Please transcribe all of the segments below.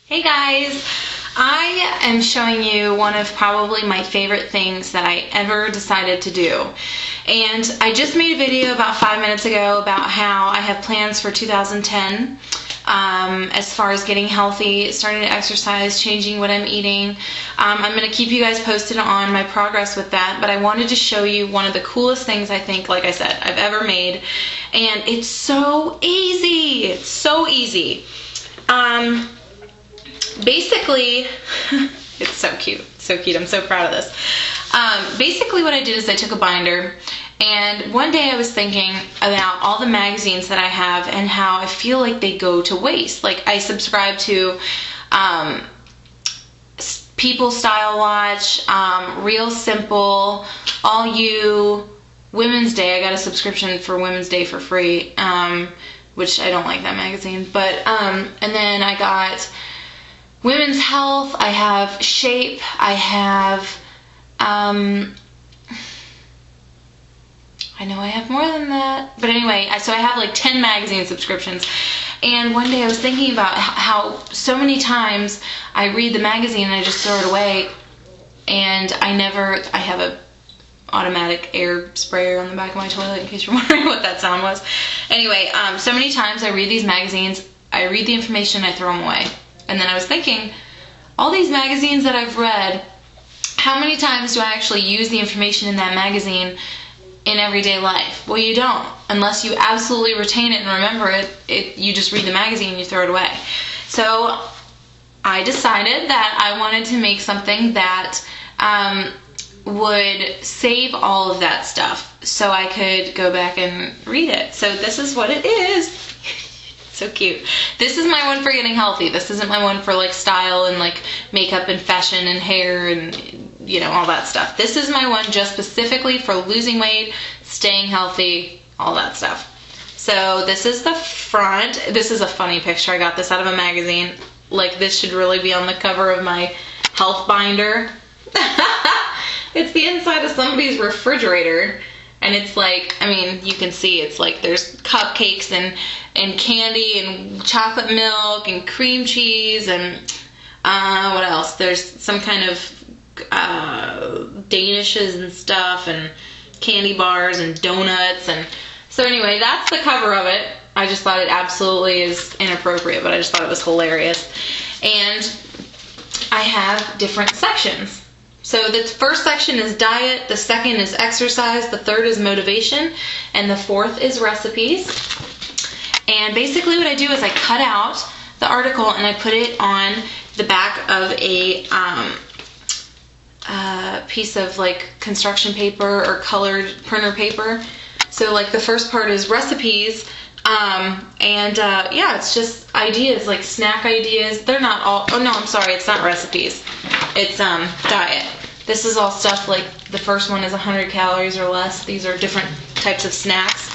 Hey guys, I am showing you one of probably my favorite things that I ever decided to do. And I just made a video about 5 minutes ago about how I have plans for 2010 as far as getting healthy, starting to exercise, changing what I'm eating. I'm going to keep you guys posted on my progress with that, but I wanted to show you one of the coolest things I think, like I said, I've ever made. And it's so easy. It's so easy. Basically, it's so cute, so cute. I'm so proud of this. Basically what I did is I took a binder, and one day I was thinking about all the magazines that I have and how I feel like they go to waste. Like, I subscribe to People Style Watch, Real Simple, All You, Women's Day. I got a subscription for Women's Day for free, which I don't like that magazine. But and then I got Women's Health, I have Shape, I have, I know I have more than that, but anyway, so I have like 10 magazine subscriptions. And one day I was thinking about how so many times I read the magazine and I just throw it away, and I have a automatic air sprayer on the back of my toilet, in case you're wondering what that sound was. Anyway, so many times I read these magazines, I read the information, I throw them away. And then I was thinking, all these magazines that I've read, how many times do I actually use the information in that magazine in everyday life? Well, you don't. Unless you absolutely retain it and remember it, you just read the magazine and you throw it away. So I decided that I wanted to make something that would save all of that stuff so I could go back and read it. So this is what it is. So cute. This is my one for getting healthy. This isn't my one for like style and like makeup and fashion and hair and, you know, all that stuff. This is my one just specifically for losing weight, staying healthy, all that stuff. So this is the front. This is a funny picture. I got this out of a magazine. Like, this should really be on the cover of my health binder. It's the inside of somebody's refrigerator. And it's like, I mean, you can see it's like there's cupcakes and candy and chocolate milk and cream cheese and what else? There's some kind of danishes and stuff and candy bars and donuts. And so anyway, that's the cover of it. I just thought it absolutely is inappropriate, but I just thought it was hilarious. And I have different sections. So the first section is diet, the second is exercise, the third is motivation, and the fourth is recipes. And basically what I do is I cut out the article and I put it on the back of a piece of like construction paper or colored printer paper. So like the first part is recipes, yeah, it's just ideas, like snack ideas. They're not all, oh no, I'm sorry, it's not recipes. It's diet. This is all stuff like the first one is 100 calories or less. These are different types of snacks.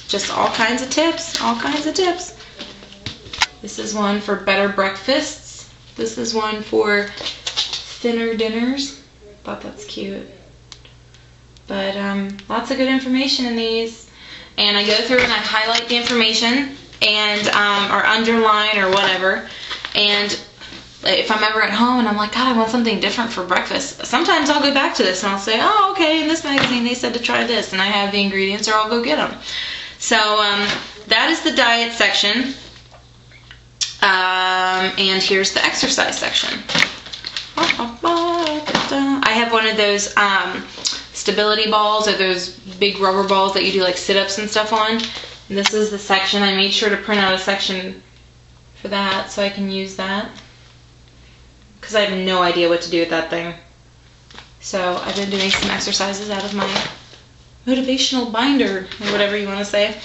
Just all kinds of tips, all kinds of tips. This is one for better breakfasts. This is one for thinner dinners. Thought that's cute. But lots of good information in these. And I go through and I highlight the information and or underline or whatever. And if I'm ever at home and I'm like, God, I want something different for breakfast, sometimes I'll go back to this and I'll say, oh, okay, in this magazine they said to try this, and I have the ingredients, or I'll go get them. So that is the diet section. And here's the exercise section. I have one of those stability balls, or those big rubber balls that you do like sit-ups and stuff on. And this is the section. I made sure to print out a section for that so I can use that, because I have no idea what to do with that thing. So I've been doing some exercises out of my motivational binder, or whatever you want to say.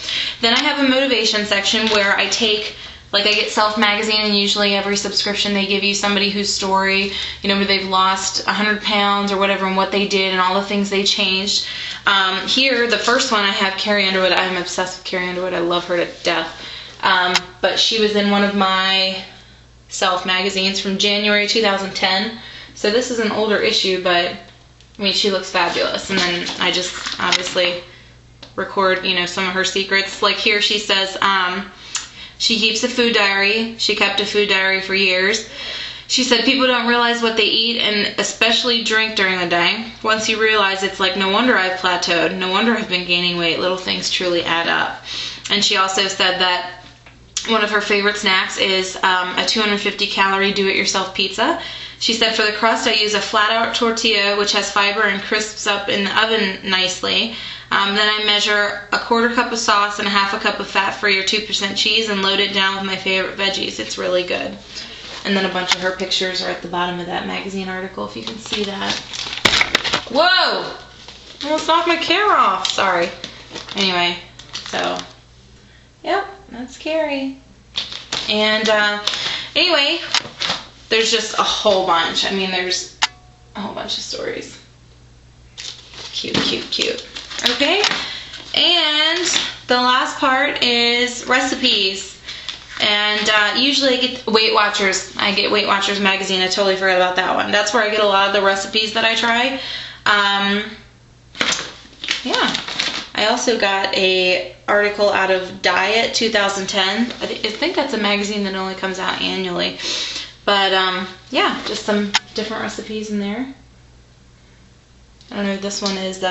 Then I have a motivation section where I take, like, I get Self Magazine, and usually every subscription they give you somebody whose story, you know, where they've lost 100 pounds or whatever, and what they did and all the things they changed. Here, the first one, I have Carrie Underwood. I'm obsessed with Carrie Underwood. I love her to death. But she was in one of my Self magazines from January 2010. So this is an older issue, but I mean, she looks fabulous. And then I just obviously record, you know, some of her secrets. Like here she says, She keeps a food diary. She kept a food diary for years. She said people don't realize what they eat and especially drink during the day. Once you realize, it's like, no wonder I've plateaued. No wonder I've been gaining weight. Little things truly add up. And she also said that one of her favorite snacks is a 250 calorie do-it-yourself pizza. She said for the crust, I use a flat-out tortilla, which has fiber and crisps up in the oven nicely. Then I measure a 1/4 cup of sauce and a 1/2 cup of fat-free or 2% cheese and load it down with my favorite veggies. It's really good. And then a bunch of her pictures are at the bottom of that magazine article, if you can see that. Whoa! I almost knocked my camera off. Sorry. Anyway, so, yep, that's Carrie. And anyway, there's just a whole bunch. I mean, there's a whole bunch of stories. Cute, cute, cute. Okay, and the last part is recipes. And usually I get Weight Watchers. I get Weight Watchers magazine. I totally forgot about that one. That's where I get a lot of the recipes that I try. Yeah. I also got a article out of Diet 2010. I think that's a magazine that only comes out annually. But yeah, just some different recipes in there. I don't know if this one is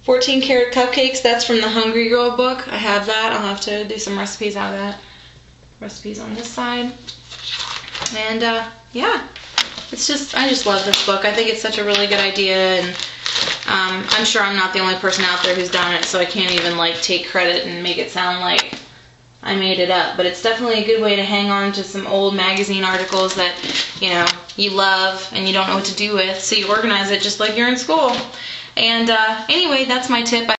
14 karat cupcakes. That's from the Hungry Girl book. I have that. I'll have to do some recipes out of that. Recipes on this side. And yeah, it's just, I just love this book. I think it's such a really good idea, and I'm sure I'm not the only person out there who's done it, so I can't even like take credit and make it sound like I made it up. But it's definitely a good way to hang on to some old magazine articles that, you know, you love and you don't know what to do with, so you organize it just like you're in school. And anyway, that's my tip.